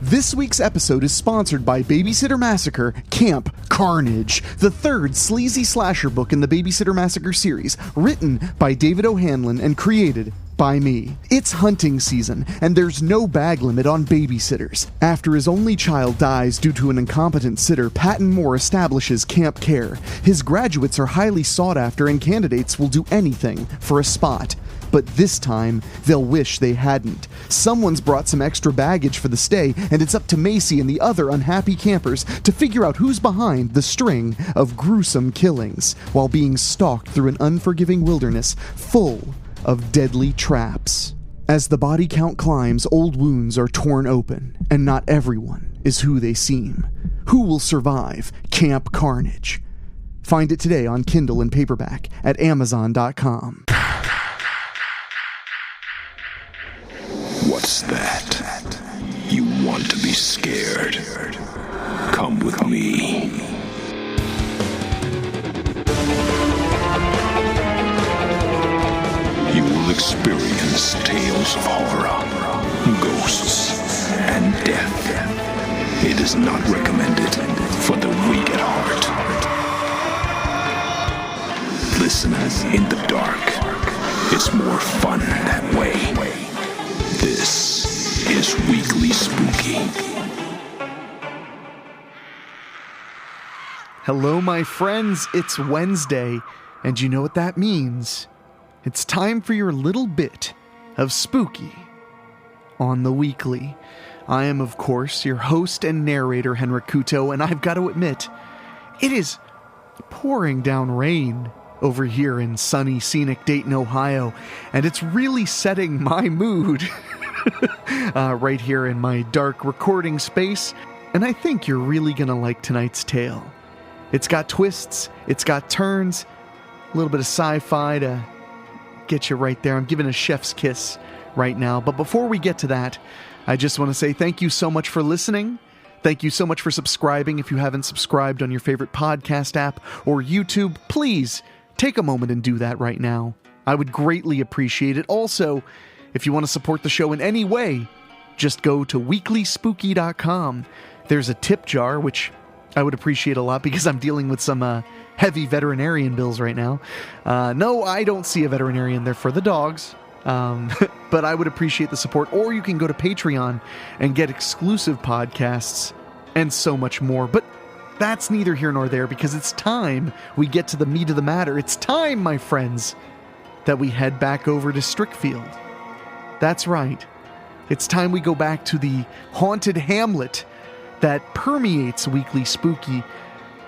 This week's episode is sponsored by Babysitter Massacre Camp Carnage, the third sleazy slasher book in the Babysitter Massacre series, written by David O'Hanlon and created by me. It's hunting season, and there's no bag limit on babysitters. After his only child dies due to an incompetent sitter, Patton Moore establishes Camp Care. His graduates are highly sought after, and candidates will do anything for a spot. But this time, they'll wish they hadn't. Someone's brought some extra baggage for the stay, and it's up to Macy and the other unhappy campers to figure out who's behind the string of gruesome killings, while being stalked through an unforgiving wilderness full of deadly traps. As the body count climbs, old wounds are torn open, and not everyone is who they seem. Who will survive Camp Carnage? Find it today on Kindle and paperback at Amazon.com. What's that? You want to be scared? Come with me. You will experience tales of horror, ghosts, and death. It is not recommended for the weak at heart. Listen in the dark. It's more fun that way. This is Weekly Spooky. Hello, my friends. It's Wednesday, and you know what that means. It's time for your little bit of spooky on the Weekly. I am, of course, your host and narrator, Henrik Kuto, and I've got to admit, it is pouring down rain over here in sunny, scenic Dayton, Ohio, and it's really setting my mood right here in my dark recording space, and I think you're really gonna like tonight's tale. It's got twists, it's got turns, a little bit of sci-fi to get you right there. I'm giving a chef's kiss right now. But before we get to that, I just want to say thank you so much for listening. Thank you so much for subscribing. If you haven't subscribed on your favorite podcast app or YouTube, please take a moment and do that right now. I would greatly appreciate it. Also, if you want to support the show in any way, just go to WeeklySpooky.com. There's a tip jar, which I would appreciate a lot because I'm dealing with some heavy veterinarian bills right now. No, I don't see a veterinarian. They're for the dogs. But I would appreciate the support. Or you can go to Patreon and get exclusive podcasts and so much more. But that's neither here nor there because it's time we get to the meat of the matter. It's time, my friends, that we head back over to Strickfield. That's right. It's time we go back to the haunted hamlet that permeates Weekly Spooky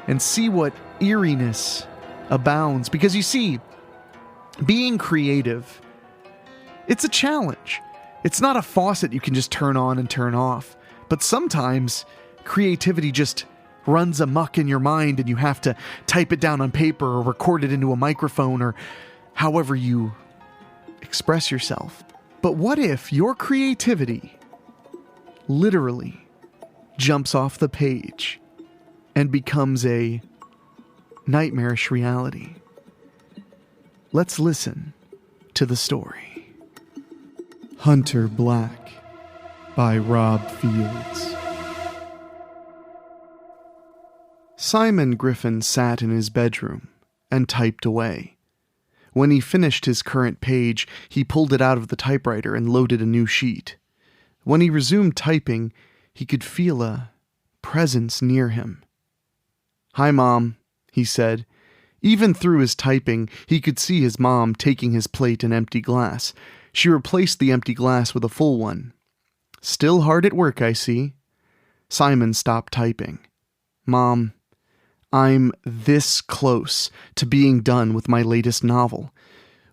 and see what eeriness abounds. Because you see, being creative, it's a challenge. It's not a faucet you can just turn on and turn off. But sometimes creativity just runs amok in your mind and you have to type it down on paper or record it into a microphone or however you express yourself. But what if your creativity literally jumps off the page and becomes a nightmarish reality? Let's listen to the story. Hunter Black by Rob Fields. Simon Griffin sat in his bedroom and typed away. When he finished his current page, he pulled it out of the typewriter and loaded a new sheet. When he resumed typing, he could feel a presence near him. "Hi, Mom," he said. Even through his typing, he could see his mom taking his plate and empty glass. She replaced the empty glass with a full one. "Still hard at work, I see." Simon stopped typing. "Mom, I'm this close to being done with my latest novel.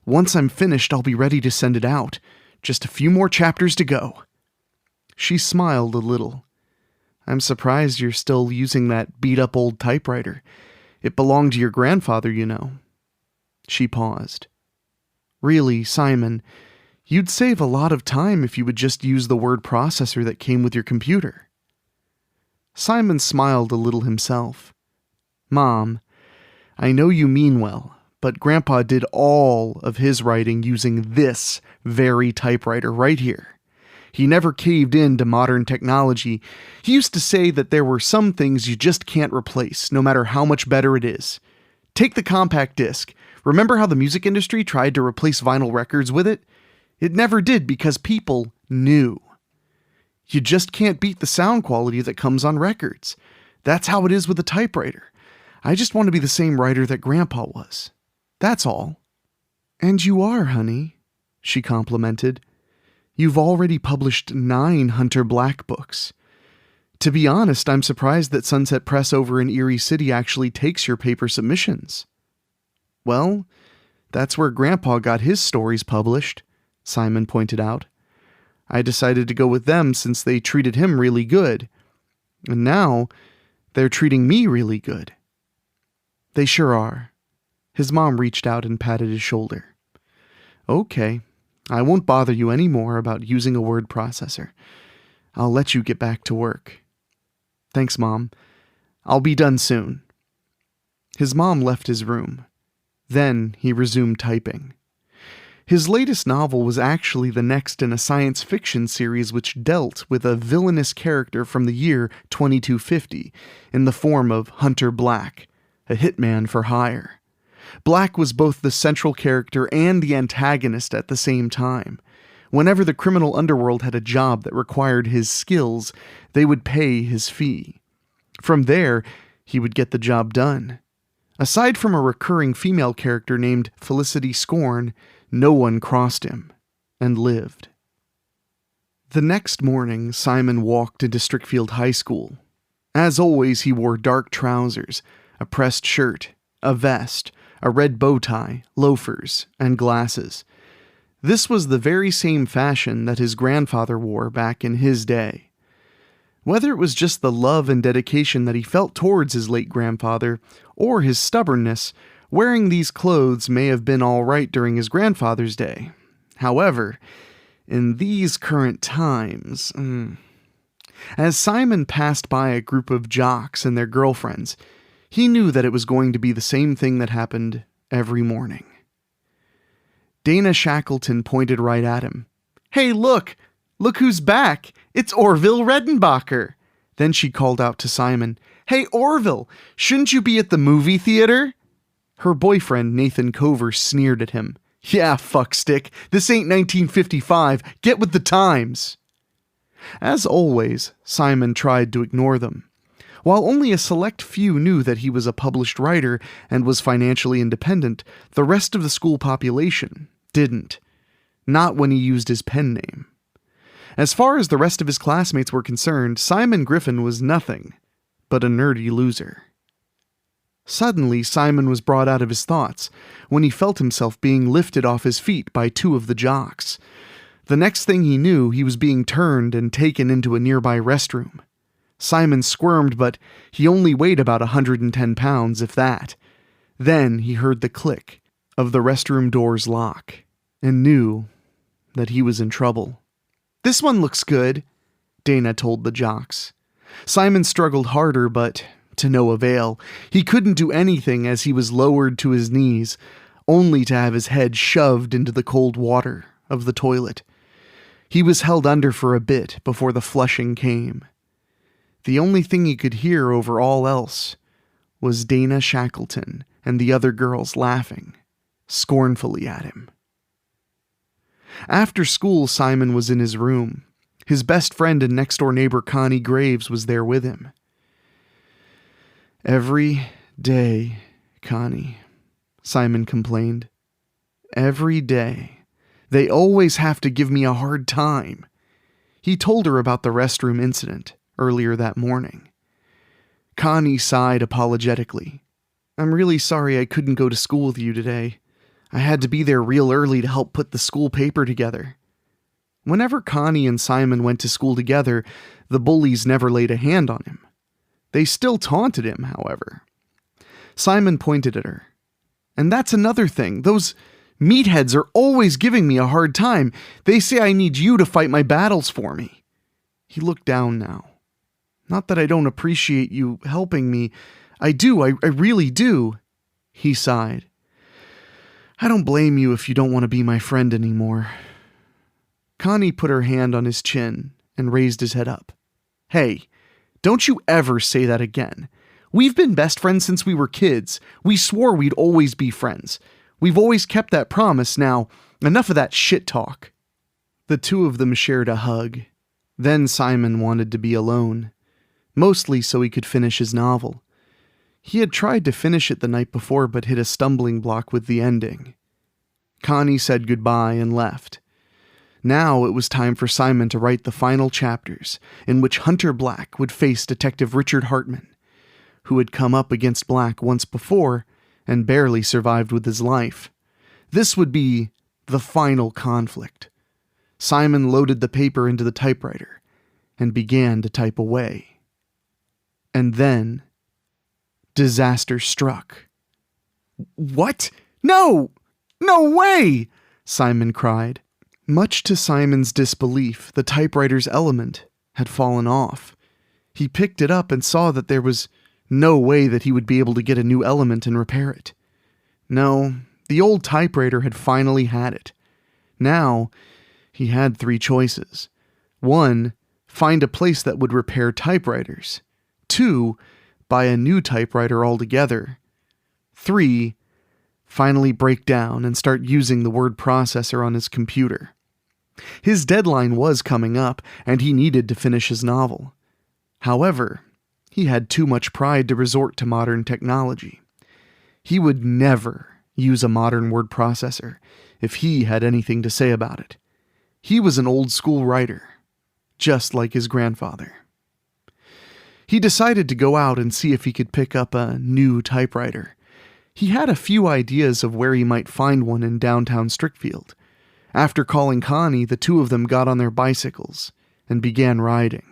Once I'm finished, I'll be ready to send it out. Just a few more chapters to go." She smiled a little. "I'm surprised you're still using that beat-up old typewriter. It belonged to your grandfather, you know." She paused. "Really, Simon, you'd save a lot of time if you would just use the word processor that came with your computer." Simon smiled a little himself. "Mom, I know you mean well, but Grandpa did all of his writing using this very typewriter right here. He never caved in to modern technology. He used to say that there were some things you just can't replace, no matter how much better it is. Take the compact disc. Remember how the music industry tried to replace vinyl records with it? It never did because people knew. You just can't beat the sound quality that comes on records. That's how it is with a typewriter. I just want to be the same writer that Grandpa was. That's all. And you are, honey, she complimented. You've already published 9 Hunter Black books. To be honest, I'm surprised that Sunset Press over in Erie City actually takes your paper submissions. Well, that's where Grandpa got his stories published, Simon pointed out. I decided to go with them since they treated him really good. And now, they're treating me really good. They sure are. His mom reached out and patted his shoulder. Okay, I won't bother you any more about using a word processor. I'll let you get back to work. Thanks, Mom. I'll be done soon. His mom left his room. Then he resumed typing. His latest novel was actually the next in a science fiction series which dealt with a villainous character from the year 2250 in the form of Hunter Black, a hitman for hire. Black was both the central character and the antagonist at the same time. Whenever the criminal underworld had a job that required his skills, they would pay his fee. From there, he would get the job done. Aside from a recurring female character named Felicity Scorn, no one crossed him and lived. The next morning, Simon walked into Strickfield High School. As always, he wore dark trousers, a pressed shirt, a vest, a red bow tie, loafers, and glasses. This was the very same fashion that his grandfather wore back in his day. Whether it was just the love and dedication that he felt towards his late grandfather, or his stubbornness, wearing these clothes may have been all right during his grandfather's day. However, in these current times... As Simon passed by a group of jocks and their girlfriends, he knew that it was going to be the same thing that happened every morning. Dana Shackleton pointed right at him. Hey, look! Look who's back! It's Orville Redenbacher! Then she called out to Simon, Hey, Orville! Shouldn't you be at the movie theater? Her boyfriend, Nathan Cover, sneered at him. Yeah, fuckstick. This ain't 1955. Get with the times. As always, Simon tried to ignore them. While only a select few knew that he was a published writer and was financially independent, the rest of the school population didn't. Not when he used his pen name. As far as the rest of his classmates were concerned, Simon Griffin was nothing but a nerdy loser. Suddenly, Simon was brought out of his thoughts when he felt himself being lifted off his feet by 2 of the jocks. The next thing he knew, he was being turned and taken into a nearby restroom. Simon squirmed, but he only weighed about 110 pounds, if that. Then he heard the click of the restroom door's lock and knew that he was in trouble. This one looks good, Dana told the jocks. Simon struggled harder, but to no avail. He couldn't do anything as he was lowered to his knees, only to have his head shoved into the cold water of the toilet. He was held under for a bit before the flushing came. The only thing he could hear over all else was Dana Shackleton and the other girls laughing scornfully at him. After school, Simon was in his room. His best friend and next-door neighbor Connie Graves was there with him. Every day, Connie, Simon complained. Every day. They always have to give me a hard time. He told her about the restroom incident earlier that morning. Connie sighed apologetically. I'm really sorry I couldn't go to school with you today. I had to be there real early to help put the school paper together. Whenever Connie and Simon went to school together, the bullies never laid a hand on him. They still taunted him, however. Simon pointed at her. And that's another thing. Those meatheads are always giving me a hard time. They say I need you to fight my battles for me. He looked down now. Not that I don't appreciate you helping me. I do, I really do. He sighed. I don't blame you if you don't want to be my friend anymore. Connie put her hand on his chin and raised his head up. Hey, don't you ever say that again. We've been best friends since we were kids. We swore we'd always be friends. We've always kept that promise. Now, enough of that shit talk. The two of them shared a hug. Then Simon wanted to be alone, mostly so he could finish his novel. He had tried to finish it the night before but hit a stumbling block with the ending. Connie said goodbye and left. Now it was time for Simon to write the final chapters, in which Hunter Black would face Detective Richard Hartman, who had come up against Black once before and barely survived with his life. This would be the final conflict. Simon loaded the paper into the typewriter and began to type away. And then, disaster struck. What? No! No way! Simon cried. Much to Simon's disbelief, the typewriter's element had fallen off. He picked it up and saw that there was no way that he would be able to get a new element and repair it. No, the old typewriter had finally had it. Now, he had 3 choices. 1, find a place that would repair typewriters. 2, buy a new typewriter altogether. 3, finally break down and start using the word processor on his computer. His deadline was coming up, and he needed to finish his novel. However, he had too much pride to resort to modern technology. He would never use a modern word processor if he had anything to say about it. He was an old-school writer, just like his grandfather. He decided to go out and see if he could pick up a new typewriter. He had a few ideas of where he might find one in downtown Strickfield. After calling Connie, the two of them got on their bicycles and began riding.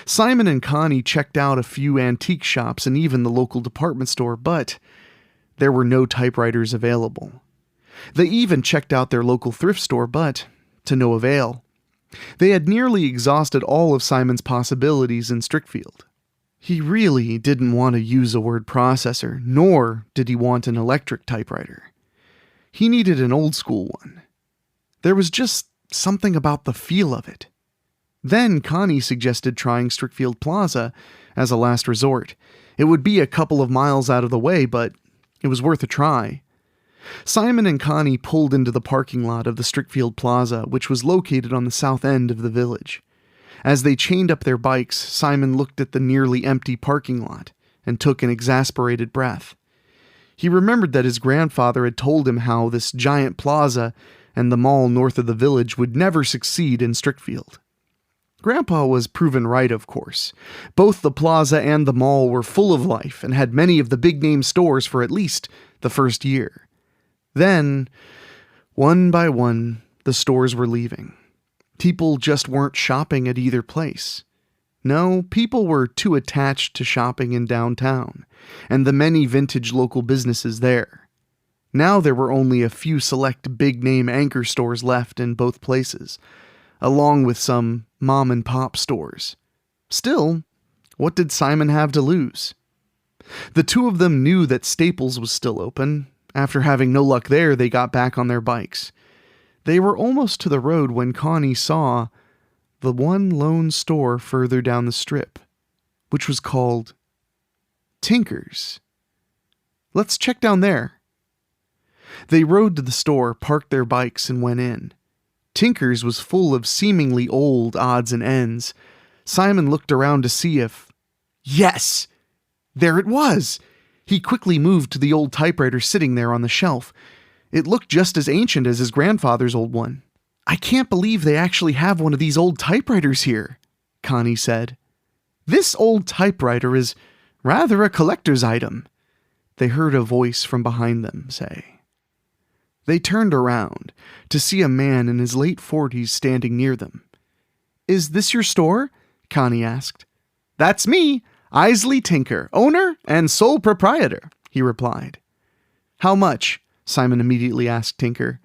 Simon and Connie checked out a few antique shops and even the local department store, but there were no typewriters available. They even checked out their local thrift store, but to no avail. They had nearly exhausted all of Simon's possibilities in Strickfield. He really didn't want to use a word processor, nor did he want an electric typewriter. He needed an old-school one. There was just something about the feel of it. Then Connie suggested trying Strickfield Plaza as a last resort. It would be a couple of miles out of the way, but it was worth a try. Simon and Connie pulled into the parking lot of the Strickfield Plaza, which was located on the south end of the village. As they chained up their bikes, Simon looked at the nearly empty parking lot and took an exasperated breath. He remembered that his grandfather had told him how this giant plaza and the mall north of the village would never succeed in Strickfield. Grandpa was proven right, of course. Both the plaza and the mall were full of life and had many of the big-name stores for at least the first year. Then, one by one, the stores were leaving. People just weren't shopping at either place. No, people were too attached to shopping in downtown, and the many vintage local businesses there. Now there were only a few select big-name anchor stores left in both places, along with some mom-and-pop stores. Still, what did Simon have to lose? The two of them knew that Staples was still open. After having no luck there, they got back on their bikes. They were almost to the road when Connie saw the one lone store further down the strip, which was called Tinker's. Let's check down there. They rode to the store, parked their bikes, and went in. Tinker's was full of seemingly old odds and ends. Simon looked around to see if... Yes! There it was! He quickly moved to the old typewriter sitting there on the shelf. It looked just as ancient as his grandfather's old one. I can't believe they actually have one of these old typewriters here, Connie said. This old typewriter is rather a collector's item, they heard a voice from behind them say. They turned around to see a man in his late 40s standing near them. Is this your store? Connie asked. That's me, Isley Tinker, owner and sole proprietor, he replied. How much? Simon immediately asked Tinker.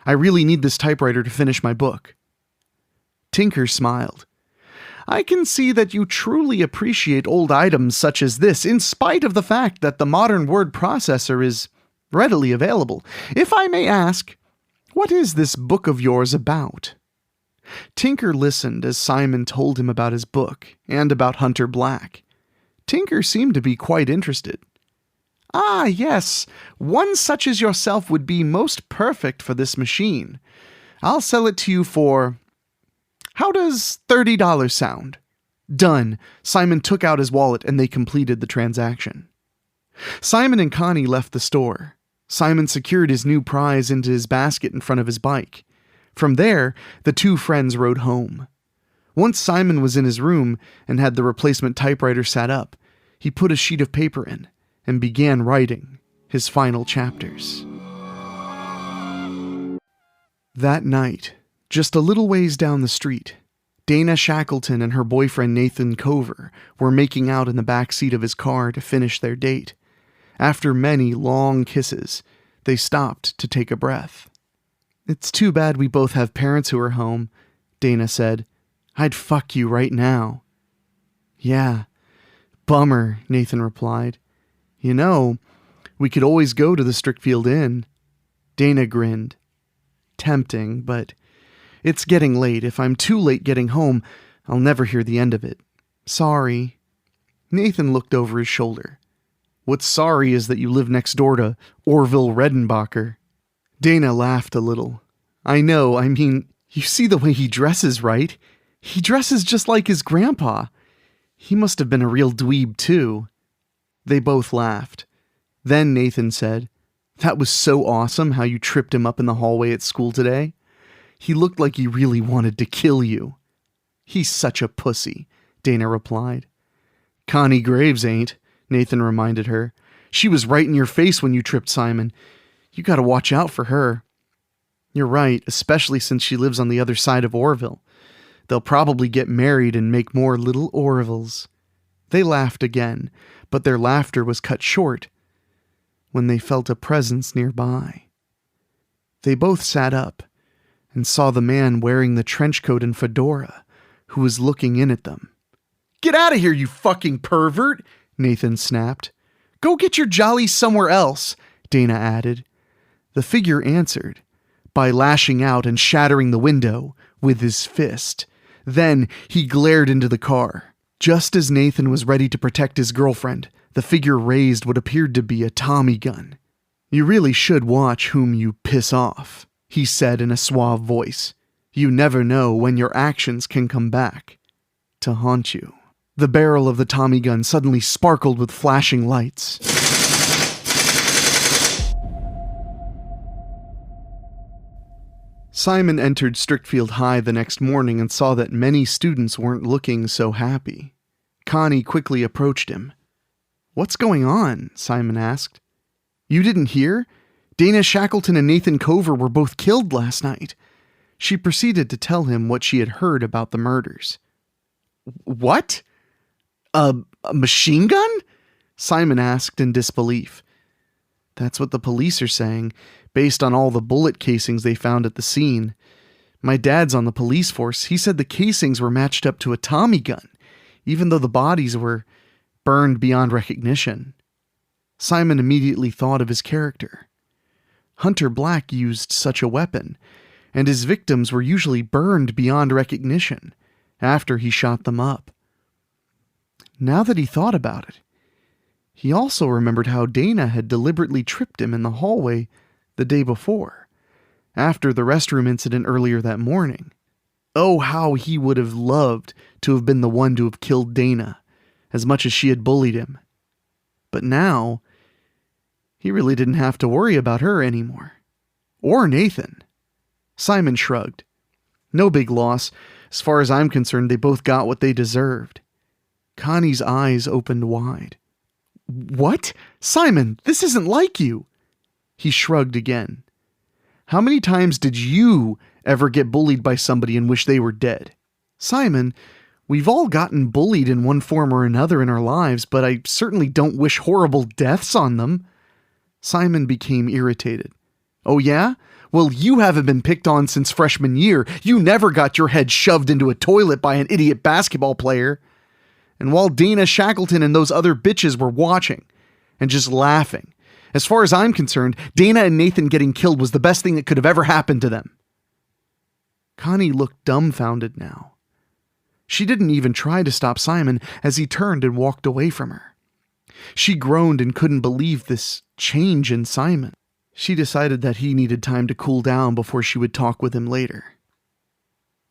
I really need this typewriter to finish my book. Tinker smiled. I can see that you truly appreciate old items such as this, in spite of the fact that the modern word processor is readily available. If I may ask, what is this book of yours about? Tinker listened as Simon told him about his book and about Hunter Black. Tinker seemed to be quite interested. "Ah, yes, one such as yourself would be most perfect for this machine. I'll sell it to you for... How does $30 sound?" Done. Simon took out his wallet and they completed the transaction. Simon and Connie left the store. Simon secured his new prize into his basket in front of his bike. From there, the two friends rode home. Once Simon was in his room and had the replacement typewriter sat up, he put a sheet of paper in and began writing his final chapters. That night, just a little ways down the street, Dana Shackleton and her boyfriend Nathan Cover were making out in the back seat of his car to finish their date. After many long kisses, they stopped to take a breath. "It's too bad we both have parents who are home," Dana said. "I'd fuck you right now." "Yeah, bummer," Nathan replied. "You know, we could always go to the Strickfield Inn." Dana grinned. "Tempting, but it's getting late. If I'm too late getting home, I'll never hear the end of it. Sorry." Nathan looked over his shoulder. "What's sorry is that you live next door to Orville Redenbacher." Dana laughed a little. I mean, you see the way he dresses, right? He dresses just like his grandpa. He must have been a real dweeb, too." They both laughed. Then Nathan said, "That was so awesome how you tripped him up in the hallway at school today. He looked like he really wanted to kill you." "He's such a pussy," Dana replied. "Connie Graves ain't," Nathan reminded her. "She was right in your face when you tripped Simon. You gotta watch out for her." "You're right, especially since she lives on the other side of Orville. They'll probably get married and make more little Orvilles." They laughed again, but their laughter was cut short when they felt a presence nearby. They both sat up and saw the man wearing the trench coat and fedora who was looking in at them. "Get out of here, you fucking pervert!" Nathan snapped. "Go get your jollies somewhere else," Dana added. The figure answered by lashing out and shattering the window with his fist. Then he glared into the car. Just as Nathan was ready to protect his girlfriend, the figure raised what appeared to be a Tommy gun. "You really should watch whom you piss off," he said in a suave voice. "You never know when your actions can come back to haunt you." The barrel of the Tommy gun suddenly sparkled with flashing lights. Simon entered Strickfield High the next morning and saw that many students weren't looking so happy. Connie quickly approached him. "What's going on?" Simon asked. "You didn't hear? Dana Shackleton and Nathan Cover were both killed last night." She proceeded to tell him what she had heard about the murders. "What? A machine gun?" Simon asked in disbelief. "That's what the police are saying, based on all the bullet casings they found at the scene. My dad's on the police force. He said the casings were matched up to a Tommy gun, even though the bodies were burned beyond recognition." Simon immediately thought of his character. Hunter Black used such a weapon, and his victims were usually burned beyond recognition after he shot them up. Now that he thought about it, he also remembered how Dana had deliberately tripped him in the hallway the day before, after the restroom incident earlier that morning. Oh, how he would have loved to have been the one to have killed Dana, as much as she had bullied him. But now, he really didn't have to worry about her anymore. Or Nathan. Simon shrugged. "No big loss. As far as I'm concerned, they both got what they deserved." Connie's eyes opened wide. "What? Simon, this isn't like you." He shrugged again. "How many times did you ever get bullied by somebody and wish they were dead?" "Simon, we've all gotten bullied in one form or another in our lives, but I certainly don't wish horrible deaths on them." Simon became irritated. "Oh yeah? Well, you haven't been picked on since freshman year. You never got your head shoved into a toilet by an idiot basketball player. And while Dana Shackleton and those other bitches were watching and just laughing, as far as I'm concerned, Dana and Nathan getting killed was the best thing that could have ever happened to them." Connie looked dumbfounded now. She didn't even try to stop Simon as he turned and walked away from her. She groaned and couldn't believe this change in Simon. She decided that he needed time to cool down before she would talk with him later.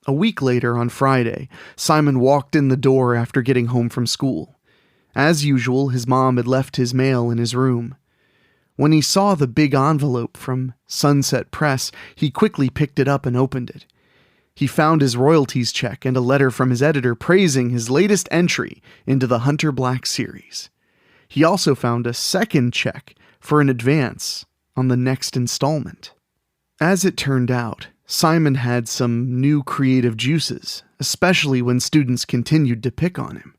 A week later, on Friday, Simon walked in the door after getting home from school. As usual, his mom had left his mail in his room. When he saw the big envelope from Sunset Press, he quickly picked it up and opened it. He found his royalties check and a letter from his editor praising his latest entry into the Hunter Black series. He also found a second check for an advance on the next installment. As it turned out, Simon had some new creative juices, especially when students continued to pick on him.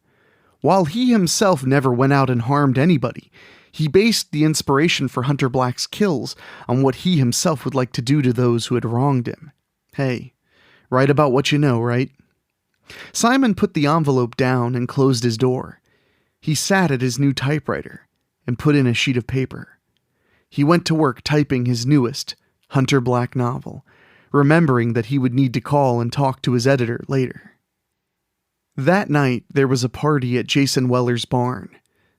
While he himself never went out and harmed anybody, he based the inspiration for Hunter Black's kills on what he himself would like to do to those who had wronged him. Hey, write about what you know, right? Simon put the envelope down and closed his door. He sat at his new typewriter and put in a sheet of paper. He went to work typing his newest Hunter Black novel, remembering that he would need to call and talk to his editor later. That night, there was a party at Jason Weller's barn.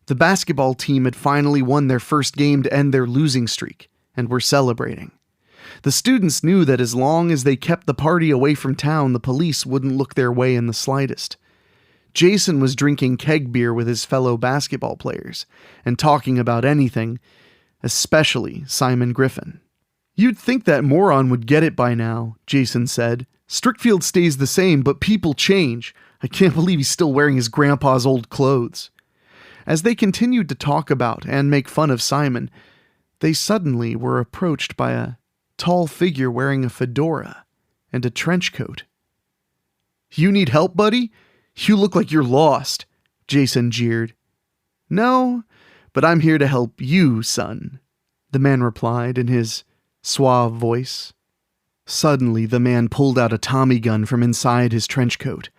The basketball team had finally won their first game to end their losing streak and were celebrating. The students knew that as long as they kept the party away from town, the police wouldn't look their way in the slightest. Jason was drinking keg beer with his fellow basketball players and talking about anything, especially Simon Griffin. "You'd think that moron would get it by now," Jason said. "Strickfield stays the same, but people change. I can't believe he's still wearing his grandpa's old clothes." As they continued to talk about and make fun of Simon, they suddenly were approached by a tall figure wearing a fedora and a trench coat. "You need help, buddy? You look like you're lost," Jason jeered. "No, but I'm here to help you, son," the man replied in his suave voice. Suddenly, the man pulled out a Tommy gun from inside his trench coat.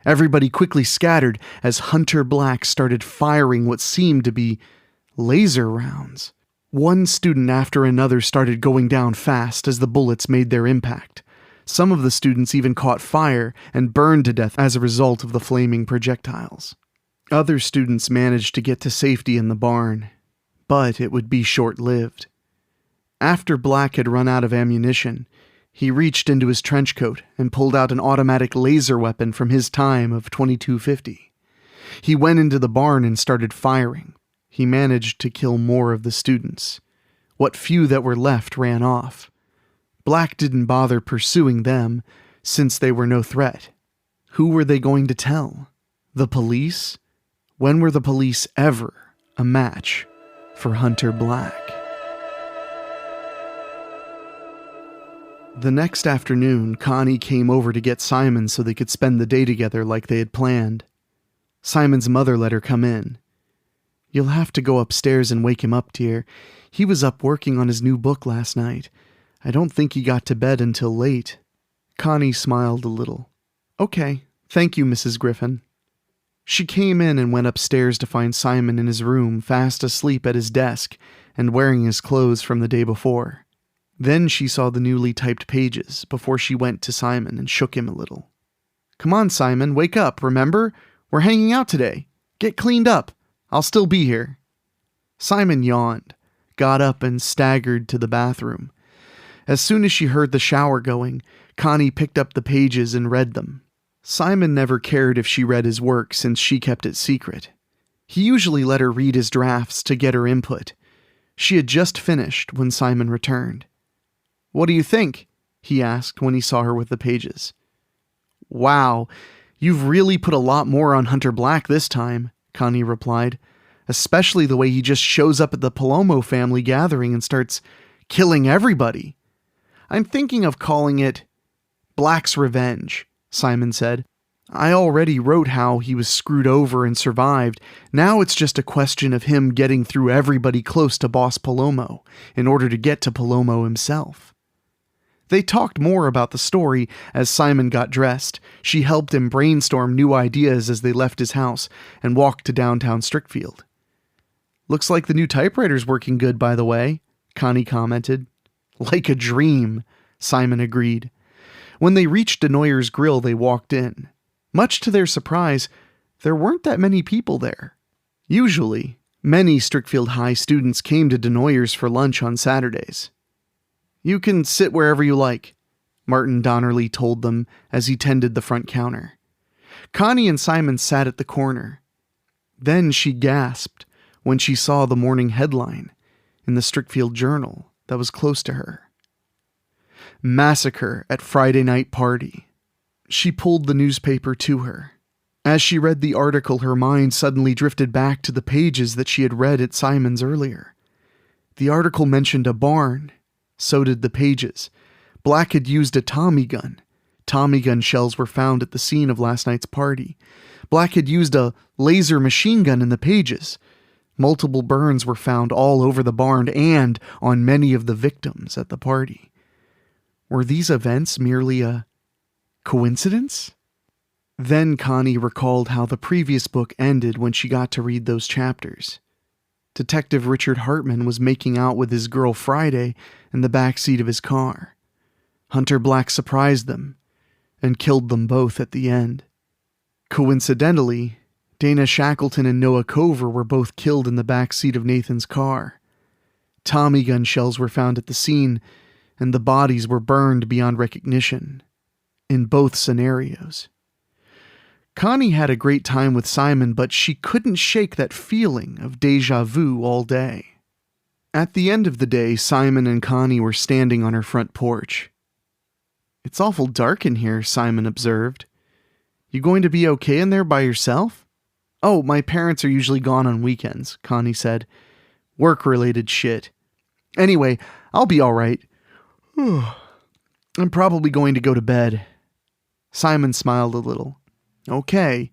Everybody quickly scattered as Hunter Black started firing what seemed to be laser rounds. One student after another started going down fast as the bullets made their impact. Some of the students even caught fire and burned to death as a result of the flaming projectiles. Other students managed to get to safety in the barn, but it would be short-lived. After Black had run out of ammunition, he reached into his trench coat and pulled out an automatic laser weapon from his time of .2250. He went into the barn and started firing. He managed to kill more of the students. What few that were left ran off. Black didn't bother pursuing them, since they were no threat. Who were they going to tell? The police? When were the police ever a match for Hunter Black? The next afternoon, Connie came over to get Simon so they could spend the day together like they had planned. Simon's mother let her come in. "You'll have to go upstairs and wake him up, dear. He was up working on his new book last night. I don't think he got to bed until late." Connie smiled a little. "Okay, thank you, Mrs. Griffin." She came in and went upstairs to find Simon in his room, fast asleep at his desk and wearing his clothes from the day before. Then she saw the newly typed pages before she went to Simon and shook him a little. "Come on, Simon, wake up, remember? We're hanging out today. Get cleaned up. I'll still be here." Simon yawned, got up and staggered to the bathroom. As soon as she heard the shower going, Connie picked up the pages and read them. Simon never cared if she read his work since she kept it secret. He usually let her read his drafts to get her input. She had just finished when Simon returned. "What do you think?" he asked when he saw her with the pages. "Wow, you've really put a lot more on Hunter Black this time," Connie replied, "especially the way he just shows up at the Palomo family gathering and starts killing everybody." "I'm thinking of calling it Black's Revenge," Simon said. "I already wrote how he was screwed over and survived. Now it's just a question of him getting through everybody close to Boss Palomo in order to get to Palomo himself." They talked more about the story as Simon got dressed. She helped him brainstorm new ideas as they left his house and walked to downtown Strickfield. "Looks like the new typewriter's working good, by the way," Connie commented. "Like a dream," Simon agreed. When they reached Denoyer's Grill, they walked in. Much to their surprise, there weren't that many people there. Usually, many Strickfield High students came to Denoyer's for lunch on Saturdays. "You can sit wherever you like," Martin Donnerly told them as he tended the front counter. Connie and Simon sat at the corner. Then she gasped when she saw the morning headline in the Strickfield Journal that was close to her. "Massacre at Friday Night Party." She pulled the newspaper to her. As she read the article, her mind suddenly drifted back to the pages that she had read at Simon's earlier. The article mentioned a barn. So did the pages. Black had used a Tommy gun. Tommy gun shells were found at the scene of last night's party. Black had used a laser machine gun in the pages. Multiple burns were found all over the barn and on many of the victims at the party. Were these events merely a coincidence? Then Connie recalled how the previous book ended when she got to read those chapters. Detective Richard Hartman was making out with his girl Friday in the back seat of his car. Hunter Black surprised them and killed them both at the end. Coincidentally, Dana Shackleton and Noah Cover were both killed in the back seat of Nathan's car. Tommy gun shells were found at the scene, and the bodies were burned beyond recognition. In both scenarios. Connie had a great time with Simon, but she couldn't shake that feeling of déjà vu all day. At the end of the day, Simon and Connie were standing on her front porch. "It's awful dark in here," Simon observed. "You going to be okay in there by yourself?" "Oh, my parents are usually gone on weekends," Connie said. "Work-related shit. Anyway, I'll be all right. I'm probably going to go to bed." Simon smiled a little. "Okay.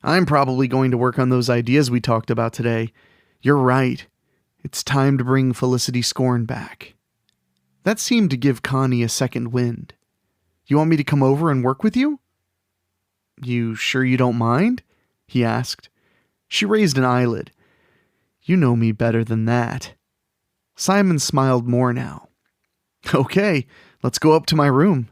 I'm probably going to work on those ideas we talked about today. You're right. It's time to bring Felicity Scorn back." That seemed to give Connie a second wind. "You want me to come over and work with you?" "You sure you don't mind?" he asked. She raised an eyelid. "You know me better than that." Simon smiled more now. "Okay, let's go up to my room."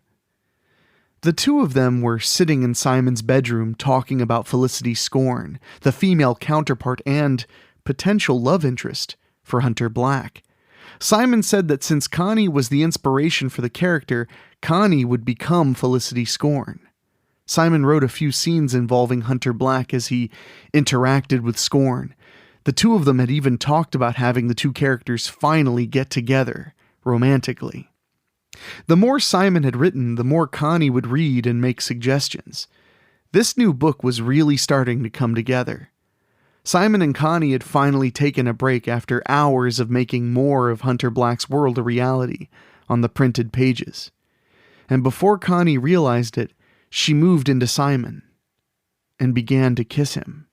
The two of them were sitting in Simon's bedroom talking about Felicity Scorn, the female counterpart and potential love interest for Hunter Black. Simon said that since Connie was the inspiration for the character, Connie would become Felicity Scorn. Simon wrote a few scenes involving Hunter Black as he interacted with Scorn. The two of them had even talked about having the two characters finally get together, romantically. The more Simon had written, the more Connie would read and make suggestions. This new book was really starting to come together. Simon and Connie had finally taken a break after hours of making more of Hunter Black's world a reality on the printed pages. And before Connie realized it, she moved into Simon and began to kiss him.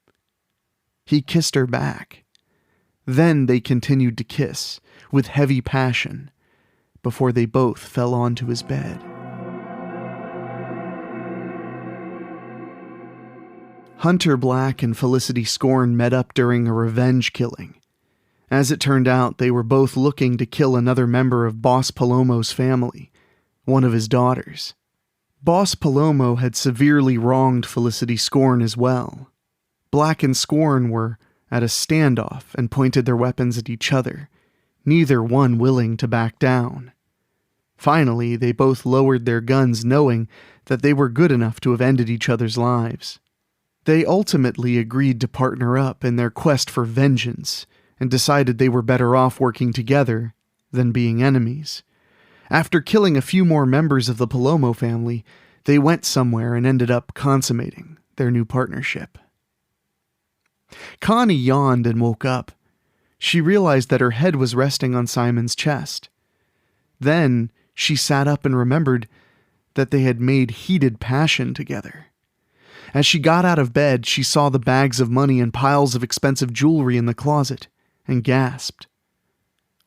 He kissed her back. Then they continued to kiss with heavy passion before they both fell onto his bed. Hunter Black and Felicity Scorn met up during a revenge killing. As it turned out, they were both looking to kill another member of Boss Palomo's family, one of his daughters. Boss Palomo had severely wronged Felicity Scorn as well. Black and Scorn were at a standoff and pointed their weapons at each other, neither one willing to back down. Finally, they both lowered their guns knowing that they were good enough to have ended each other's lives. They ultimately agreed to partner up in their quest for vengeance and decided they were better off working together than being enemies. After killing a few more members of the Palomo family, they went somewhere and ended up consummating their new partnership. Connie yawned and woke up. She realized that her head was resting on Simon's chest. Then she sat up and remembered that they had made heated passion together. As she got out of bed, she saw the bags of money and piles of expensive jewelry in the closet and gasped.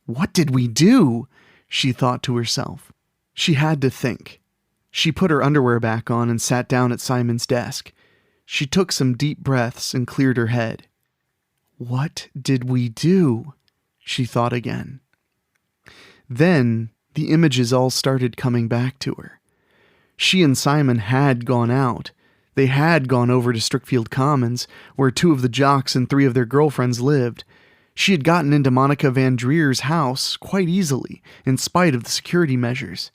"What did we do?" she thought to herself. She had to think. She put her underwear back on and sat down at Simon's desk. She took some deep breaths and cleared her head. "What did we do?" she thought again. Then the images all started coming back to her. She and Simon had gone out. They had gone over to Strickfield Commons, where 2 of the jocks and 3 of their girlfriends lived. She had gotten into Monica Van Drier's house quite easily, in spite of the security measures.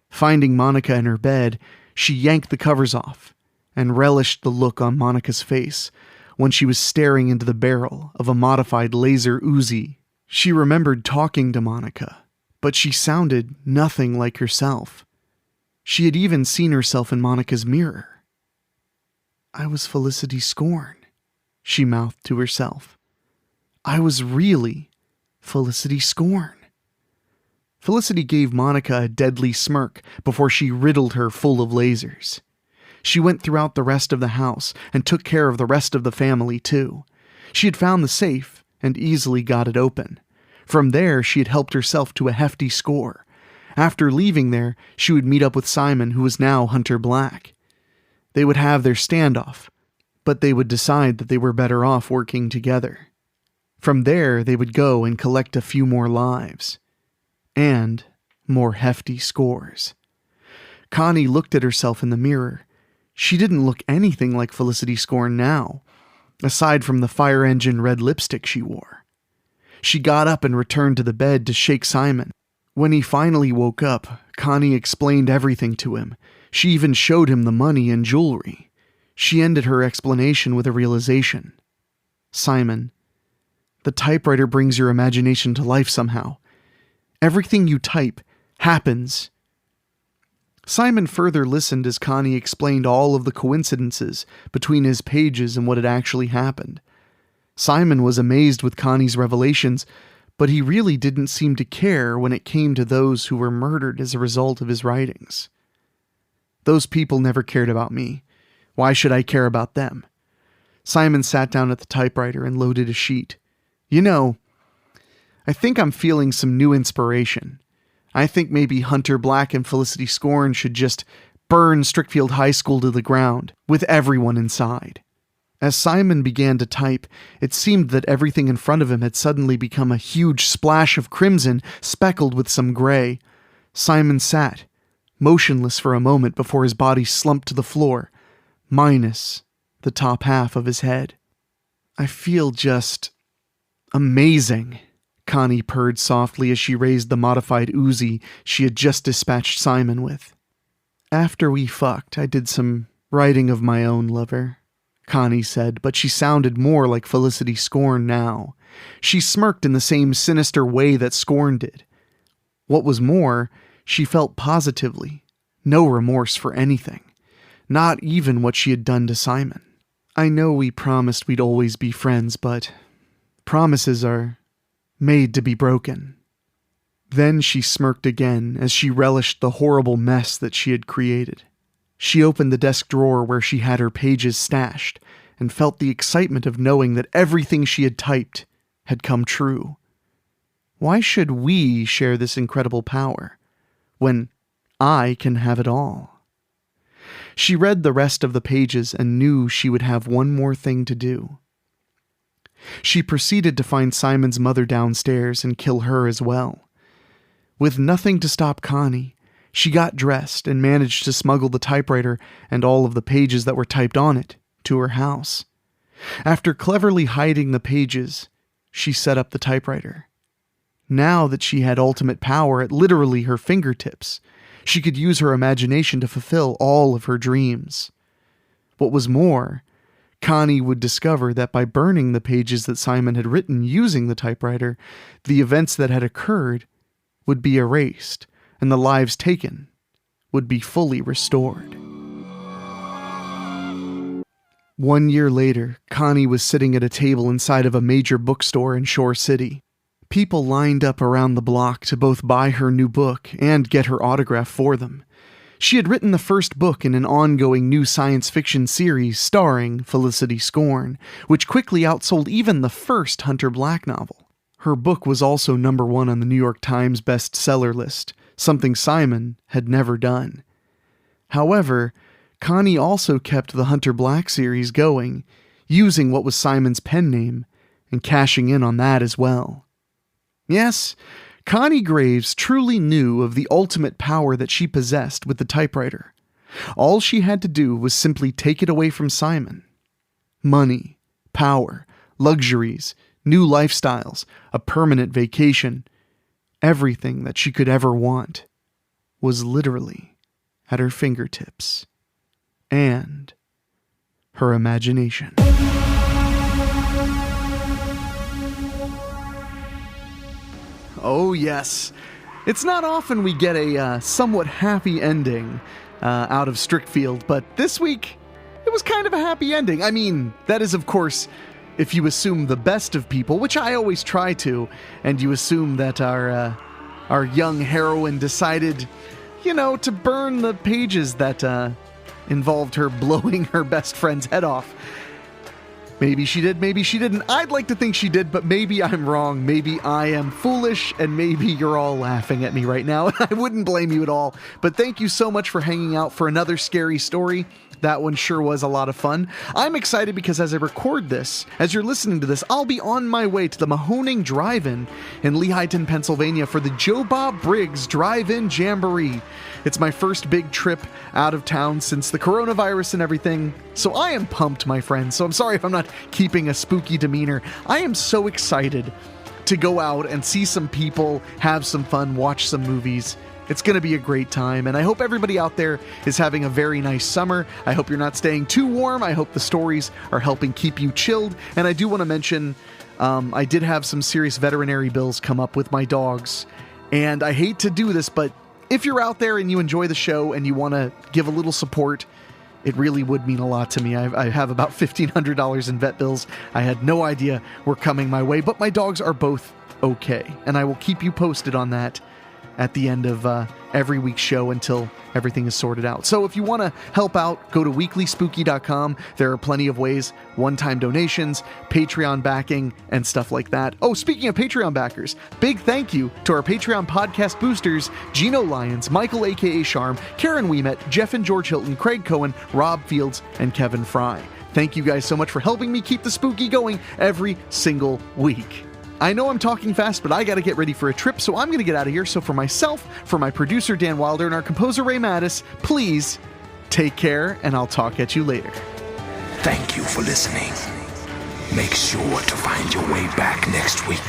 Finding Monica in her bed, she yanked the covers off and relished the look on Monica's face when she was staring into the barrel of a modified laser Uzi. She remembered talking to Monica, but she sounded nothing like herself. She had even seen herself in Monica's mirror. I was Felicity Scorn, she mouthed to herself. I was really Felicity Scorn. Felicity gave Monica a deadly smirk before she riddled her full of lasers. She went throughout the rest of the house and took care of the rest of the family, too. She had found the safe and easily got it open. From there, she had helped herself to a hefty score. After leaving there, she would meet up with Simon, who was now Hunter Black. They would have their standoff, but they would decide that they were better off working together. From there, they would go and collect a few more lives. And more hefty scores. Connie looked at herself in the mirror. She didn't look anything like Felicity Scorn now, aside from the fire engine red lipstick she wore. She got up and returned to the bed to shake Simon. When he finally woke up, Connie explained everything to him. She even showed him the money and jewelry. She ended her explanation with a realization. Simon, the typewriter brings your imagination to life somehow. Everything you type happens. Simon further listened as Connie explained all of the coincidences between his pages and what had actually happened. Simon was amazed with Connie's revelations, but he really didn't seem to care when it came to those who were murdered as a result of his writings. Those people never cared about me. Why should I care about them? Simon sat down at the typewriter and loaded a sheet. You know, I think I'm feeling some new inspiration. I think maybe Hunter Black and Felicity Scorn should just burn Strickfield High School to the ground, with everyone inside. As Simon began to type, it seemed that everything in front of him had suddenly become a huge splash of crimson speckled with some gray. Simon sat, motionless for a moment before his body slumped to the floor, minus the top half of his head. I feel just amazing, Connie purred softly as she raised the modified Uzi she had just dispatched Simon with. After we fucked, I did some writing of my own, lover, Connie said, but she sounded more like Felicity Scorn now. She smirked in the same sinister way that Scorn did. What was more, she felt positively no remorse for anything, not even what she had done to Simon. I know we promised we'd always be friends, but promises are made to be broken. Then she smirked again as she relished the horrible mess that she had created. She opened the desk drawer where she had her pages stashed and felt the excitement of knowing that everything she had typed had come true. Why should we share this incredible power when I can have it all? She read the rest of the pages and knew she would have one more thing to do. She proceeded to find Simon's mother downstairs and kill her as well. With nothing to stop Connie, she got dressed and managed to smuggle the typewriter and all of the pages that were typed on it to her house. After cleverly hiding the pages, she set up the typewriter. Now that she had ultimate power at literally her fingertips, she could use her imagination to fulfill all of her dreams. What was more, Connie would discover that by burning the pages that Simon had written using the typewriter, the events that had occurred would be erased, and the lives taken would be fully restored. 1 year later, Connie was sitting at a table inside of a major bookstore in Shore City. People lined up around the block to both buy her new book and get her autograph for them. She had written the first book in an ongoing new science fiction series starring Felicity Scorn, which quickly outsold even the first Hunter Black novel. Her book was also #1 on the New York Times bestseller list, something Simon had never done. However, Connie also kept the Hunter Black series going, using what was Simon's pen name and cashing in on that as well. Yes, Connie Graves truly knew of the ultimate power that she possessed with the typewriter. All she had to do was simply take it away from Simon. Money, power, luxuries, new lifestyles, a permanent vacation, everything that she could ever want was literally at her fingertips. And her imagination. Oh yes, it's not often we get a somewhat happy ending out of Strickfield, but this week it was kind of a happy ending. I mean, that is of course if you assume the best of people, which I always try to, and you assume that our young heroine decided, to burn the pages that involved her blowing her best friend's head off. Maybe she did, maybe she didn't. I'd like to think she did, but maybe I'm wrong. Maybe I am foolish, and maybe you're all laughing at me right now. I wouldn't blame you at all. But thank you so much for hanging out for another scary story. That one sure was a lot of fun. I'm excited because as I record this, as you're listening to this, I'll be on my way to the Mahoning Drive-In in Lehighton, Pennsylvania for the Joe Bob Briggs Drive-In Jamboree. It's my first big trip out of town since the coronavirus and everything, so I am pumped, my friends. So I'm sorry if I'm not keeping a spooky demeanor. I am so excited to go out and see some people, have some fun, watch some movies. It's going to be a great time, and I hope everybody out there is having a very nice summer. I hope you're not staying too warm. I hope the stories are helping keep you chilled. And I do want to mention, I did have some serious veterinary bills come up with my dogs, and I hate to do this, but if you're out there and you enjoy the show and you want to give a little support, it really would mean a lot to me. I have about $1,500 in vet bills. I had no idea were coming my way, but my dogs are both okay, and I will keep you posted on that at the end of every week's show until everything is sorted out. So if you want to help out, go to WeeklySpooky.com. There are plenty of ways, one-time donations, Patreon backing, and stuff like that. Oh, speaking of Patreon backers, big thank you to our Patreon podcast boosters, Gino Lyons, Michael aka Sharm, Karen Weemet, Jeff and George Hilton, Craig Cohen, Rob Fields, and Kevin Fry. Thank you guys so much for helping me keep the spooky going every single week. I know I'm talking fast, but I gotta get ready for a trip, so I'm gonna get out of here. So for myself, for my producer Dan Wilder, and our composer Ray Mattis, please take care, and I'll talk at you later. Thank you for listening. Make sure to find your way back next week.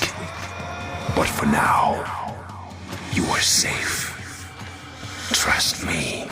But for now, you are safe. Trust me.